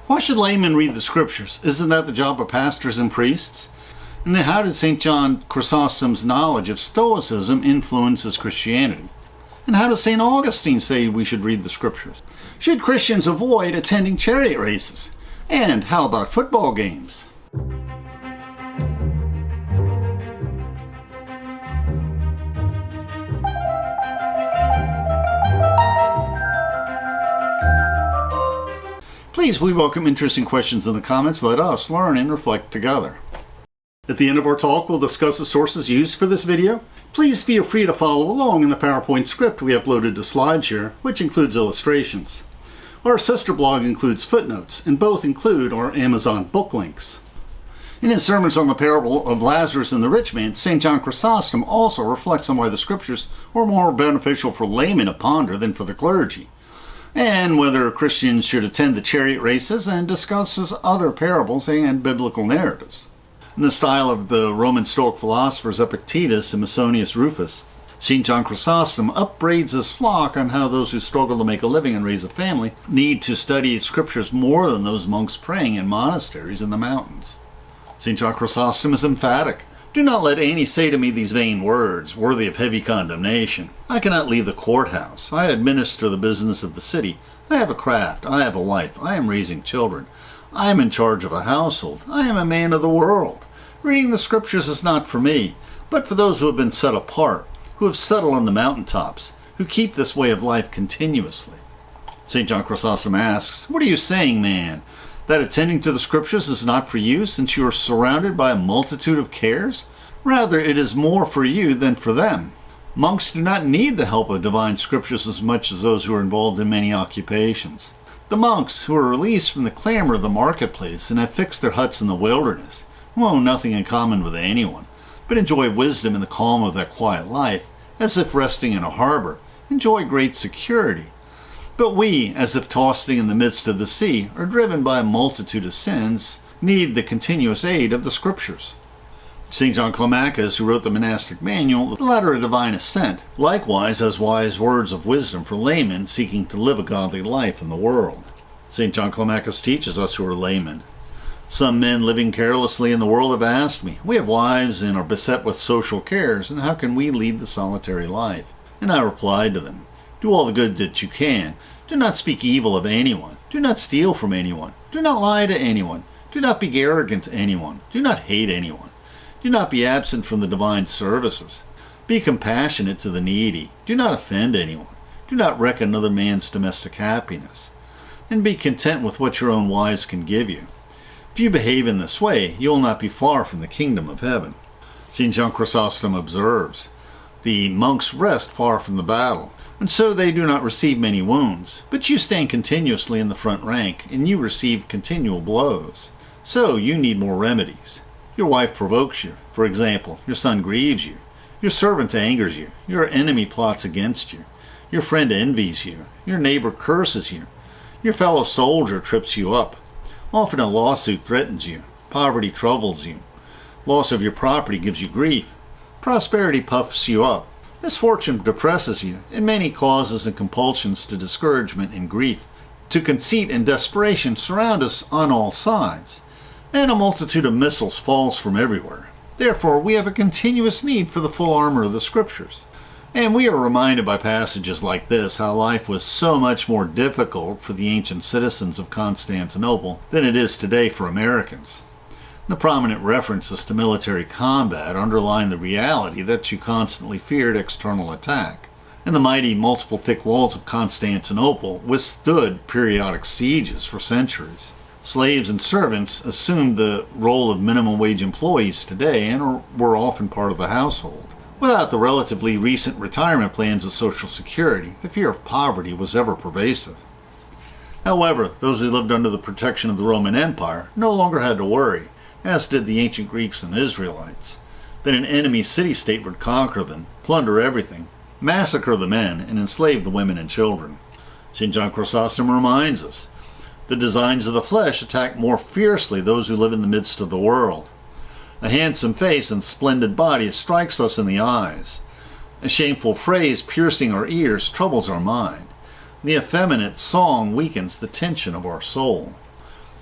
Why should laymen read the scriptures? Isn't that the job of pastors and priests? And then how did St John Chrysostom's knowledge of Stoicism influence his Christianity? And how does St Augustine say we should read the scriptures? Should Christians avoid attending chariot races? And how about football games? Please, we welcome interesting questions in the comments. Let us learn and reflect together. At the end of our talk, we'll discuss the sources used for this video. Please feel free to follow along in the PowerPoint script we uploaded to SlideShare, which includes illustrations. Our sister blog includes footnotes, and both include our Amazon book links. In his sermons on the parable of Lazarus and the rich man, St John Chrysostom also reflects on why the scriptures are more beneficial for laymen to ponder than for the clergy, and whether Christians should attend the chariot races, and discusses other parables and biblical narratives. In the style of the Roman Stoic philosophers Epictetus and Musonius Rufus, St John Chrysostom upbraids his flock on how those who struggle to make a living and raise a family need to study scriptures more than those monks praying in monasteries in the mountains. St John Chrysostom is emphatic. Do not let any say to me these vain words, worthy of heavy condemnation. I cannot leave the courthouse. I administer the business of the city. I have a craft. I have a wife. I am raising children. I am in charge of a household. I am a man of the world. Reading the scriptures is not for me, but for those who have been set apart, who have settled on the mountaintops, who keep this way of life continuously. St. John Chrysostom asks, "What are you saying, man? That attending to the scriptures is not for you, since you are surrounded by a multitude of cares? Rather, it is more for you than for them. Monks do not need the help of divine scriptures as much as those who are involved in many occupations. The monks, who are released from the clamor of the marketplace and have fixed their huts in the wilderness, who own nothing in common with anyone, but enjoy wisdom in the calm of that quiet life, as if resting in a harbor, enjoy great security. But we, as if tossing in the midst of the sea, are driven by a multitude of sins, need the continuous aid of the scriptures." St John Climacus, who wrote the monastic manual, the Ladder of Divine Ascent, likewise has wise words of wisdom for laymen seeking to live a godly life in the world. St John Climacus teaches us who are laymen. "Some men living carelessly in the world have asked me, 'We have wives and are beset with social cares, and how can we lead the solitary life?' And I replied to them, 'Do all the good that you can. Do not speak evil of anyone. Do not steal from anyone. Do not lie to anyone. Do not be arrogant to anyone. Do not hate anyone. Do not be absent from the divine services. Be compassionate to the needy. Do not offend anyone. Do not wreck another man's domestic happiness. And be content with what your own wives can give you. If you behave in this way, you will not be far from the kingdom of heaven." St. John Chrysostom observes, "The monks rest far from the battle, and so they do not receive many wounds. But you stand continuously in the front rank, and you receive continual blows. So you need more remedies. Your wife provokes you. For example, your son grieves you. Your servant angers you. Your enemy plots against you. Your friend envies you. Your neighbor curses you. Your fellow soldier trips you up. Often a lawsuit threatens you. Poverty troubles you. Loss of your property gives you grief. Prosperity puffs you up. Misfortune depresses you, and many causes and compulsions to discouragement and grief, to conceit and desperation surround us on all sides, and a multitude of missiles falls from everywhere. Therefore, we have a continuous need for the full armor of the scriptures. And we are reminded by passages like this how life was so much more difficult for the ancient citizens of Constantinople than it is today for Americans. The prominent references to military combat underline the reality that you constantly feared external attack. And the mighty multiple thick walls of Constantinople withstood periodic sieges for centuries. Slaves and servants assumed the role of minimum wage employees today and were often part of the household. Without the relatively recent retirement plans of Social Security, the fear of poverty was ever pervasive. However, those who lived under the protection of the Roman Empire no longer had to worry, as did the ancient Greeks and Israelites, that an enemy city-state would conquer them, plunder everything, massacre the men, and enslave the women and children. St. John Chrysostom reminds us, the designs of the flesh attack more fiercely those who live in the midst of the world. A handsome face and splendid body strikes us in the eyes. A shameful phrase piercing our ears troubles our mind. The effeminate song weakens the tension of our soul.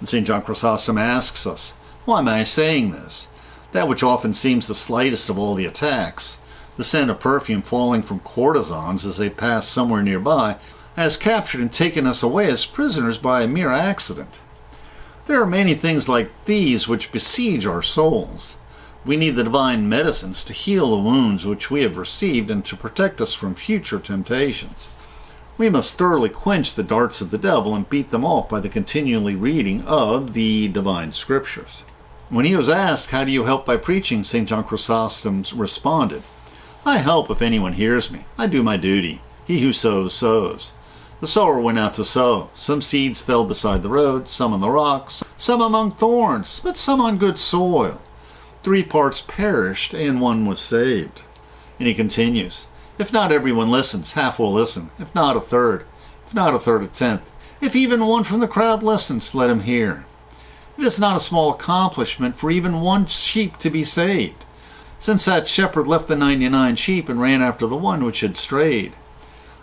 And St John Chrysostom asks us, why am I saying this? That which often seems the slightest of all the attacks, the scent of perfume falling from courtesans as they pass somewhere nearby, has captured and taken us away as prisoners by a mere accident. There are many things like these which besiege our souls. We need the divine medicines to heal the wounds which we have received and to protect us from future temptations. We must thoroughly quench the darts of the devil and beat them off by the continually reading of the divine scriptures. When he was asked, how do you help by preaching, St. John Chrysostom responded, I help if anyone hears me. I do my duty. He who sows, sows. The sower went out to sow. Some seeds fell beside the road, some on the rocks, some among thorns, but some on good soil. 3 parts perished, and 1 was saved. And he continues, if not everyone listens, half will listen. If not a third, if not a third, a tenth. If even one from the crowd listens, let him hear. It is not a small accomplishment for even 1 sheep to be saved, since that shepherd left the 99 sheep and ran after the one which had strayed.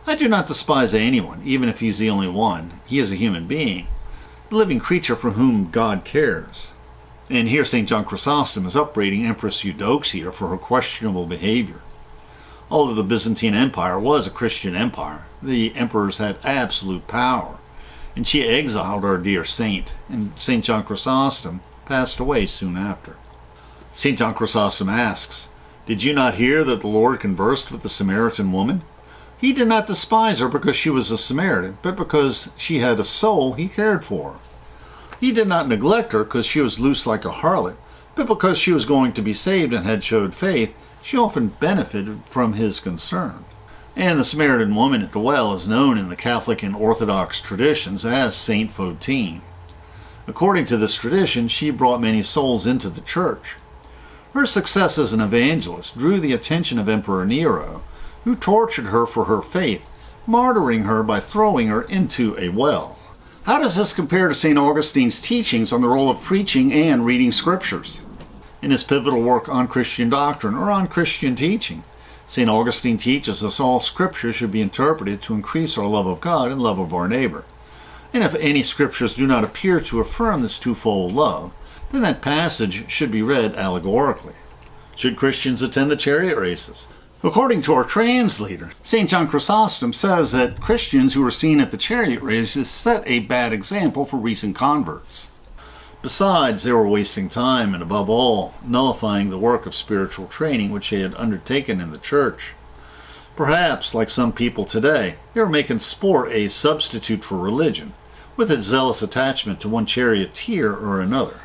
I do not despise anyone, even if he is the only one. He is a human being, the living creature for whom God cares. And here St. John Chrysostom is upbraiding Empress Eudoxia for her questionable behavior. Although the Byzantine Empire was a Christian empire, the emperors had absolute power, and she exiled our dear saint, and St. John Chrysostom passed away soon after. St. John Chrysostom asks, did you not hear that the Lord conversed with the Samaritan woman? He did not despise her because she was a Samaritan, but because she had a soul he cared for her. He did not neglect her because she was loose like a harlot, but because she was going to be saved and had showed faith, she often benefited from his concern. And the Samaritan woman at the well is known in the Catholic and Orthodox traditions as Saint Fautine. According to this tradition, she brought many souls into the church. Her success as an evangelist drew the attention of Emperor Nero, who tortured her for her faith, martyring her by throwing her into a well. How does this compare to St. Augustine's teachings on the role of preaching and reading scriptures? In his pivotal work On Christian Doctrine or On Christian Teaching, St. Augustine teaches us all scripture should be interpreted to increase our love of God and love of our neighbor. And if any scriptures do not appear to affirm this twofold love, then that passage should be read allegorically. Should Christians attend the chariot races? According to our translator, St. John Chrysostom says that Christians who were seen at the chariot races set a bad example for recent converts. Besides, they were wasting time and, above all, nullifying the work of spiritual training which they had undertaken in the church. Perhaps, like some people today, they were making sport a substitute for religion, with its zealous attachment to one charioteer or another.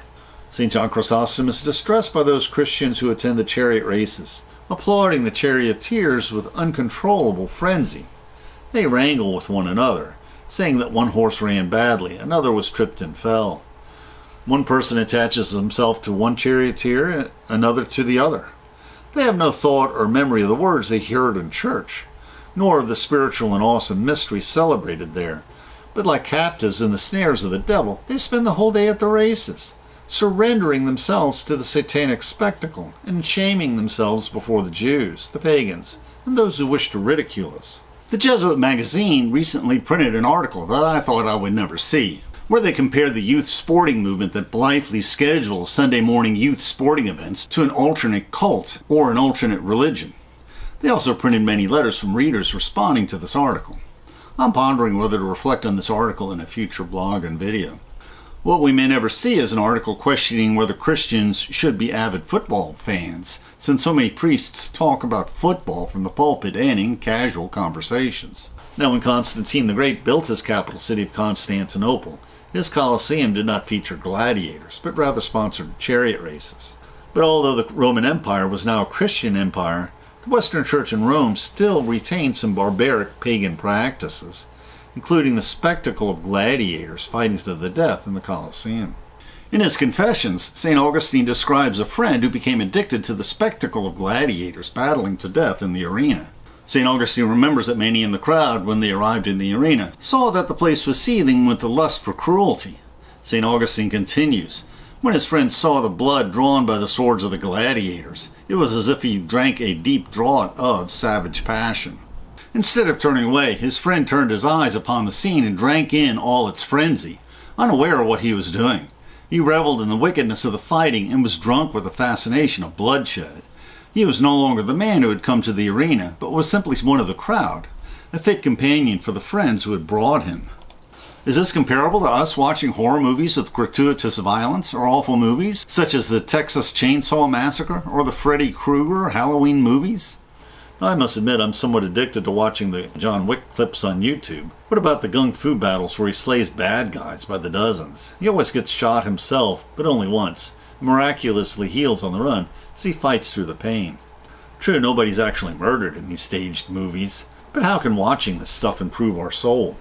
St. John Chrysostom is distressed by those Christians who attend the chariot races, applauding the charioteers with uncontrollable frenzy. They wrangle with one another, saying that one horse ran badly, another was tripped and fell. One person attaches himself to one charioteer, another to the other. They have no thought or memory of the words they heard in church, nor of the spiritual and awesome mystery celebrated there. But like captives in the snares of the devil, they spend the whole day at the races, surrendering themselves to the satanic spectacle and shaming themselves before the Jews, the pagans, and those who wish to ridicule us. The Jesuit magazine recently printed an article that I thought I would never see, where they compared the youth sporting movement that blithely schedules Sunday morning youth sporting events to an alternate cult or an alternate religion. They also printed many letters from readers responding to this article. I'm pondering whether to reflect on this article in a future blog and video. What we may never see is an article questioning whether Christians should be avid football fans, since so many priests talk about football from the pulpit and in casual conversations. Now, when Constantine the Great built his capital city of Constantinople, his Colosseum did not feature gladiators, but rather sponsored chariot races. But although the Roman Empire was now a Christian empire, the Western Church in Rome still retained some barbaric pagan practices, including the spectacle of gladiators fighting to the death in the Colosseum. In his Confessions, St. Augustine describes a friend who became addicted to the spectacle of gladiators battling to death in the arena. St. Augustine remembers that many in the crowd, when they arrived in the arena, saw that the place was seething with the lust for cruelty. St. Augustine continues, when his friend saw the blood drawn by the swords of the gladiators, it was as if he drank a deep draught of savage passion. Instead of turning away, his friend turned his eyes upon the scene and drank in all its frenzy, unaware of what he was doing. He reveled in the wickedness of the fighting and was drunk with the fascination of bloodshed. He was no longer the man who had come to the arena, but was simply one of the crowd, a fit companion for the friends who had brought him. Is this comparable to us watching horror movies with gratuitous violence, or awful movies, such as the Texas Chainsaw Massacre or the Freddy Krueger Halloween movies? I must admit I'm somewhat addicted to watching the John Wick clips on YouTube. What about the gung fu battles where he slays bad guys by the dozens? He always gets shot himself, but only once, and miraculously heals on the run as he fights through the pain. True, nobody's actually murdered in these staged movies, but how can watching this stuff improve our soul?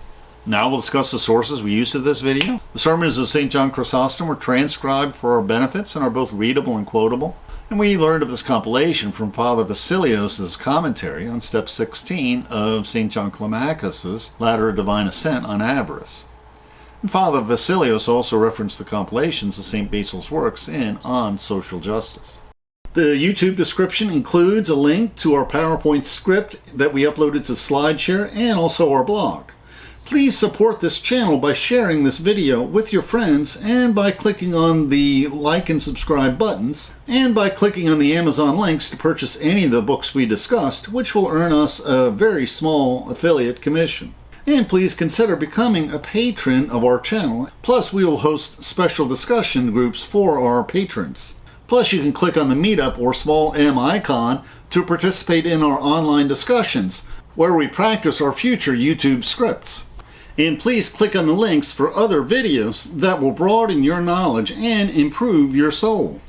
Now we'll discuss the sources we used for this video. The sermons of St John Chrysostom were transcribed for our benefits and are both readable and quotable. And we learned of this compilation from Father Vasilios' commentary on step 16 of St John Climacus' Ladder of Divine Ascent on avarice. And Father Vasilios also referenced the compilations of St. Basil's works in On Social Justice. The YouTube description includes a link to our PowerPoint script that we uploaded to SlideShare and also our blog. Please support this channel by sharing this video with your friends and by clicking on the like and subscribe buttons and by clicking on the Amazon links to purchase any of the books we discussed, which will earn us a very small affiliate commission. And please consider becoming a patron of our channel. Plus, we will host special discussion groups for our patrons. Plus, you can click on the Meetup or small M icon to participate in our online discussions, where we practice our future YouTube scripts. And please click on the links for other videos that will broaden your knowledge and improve your soul.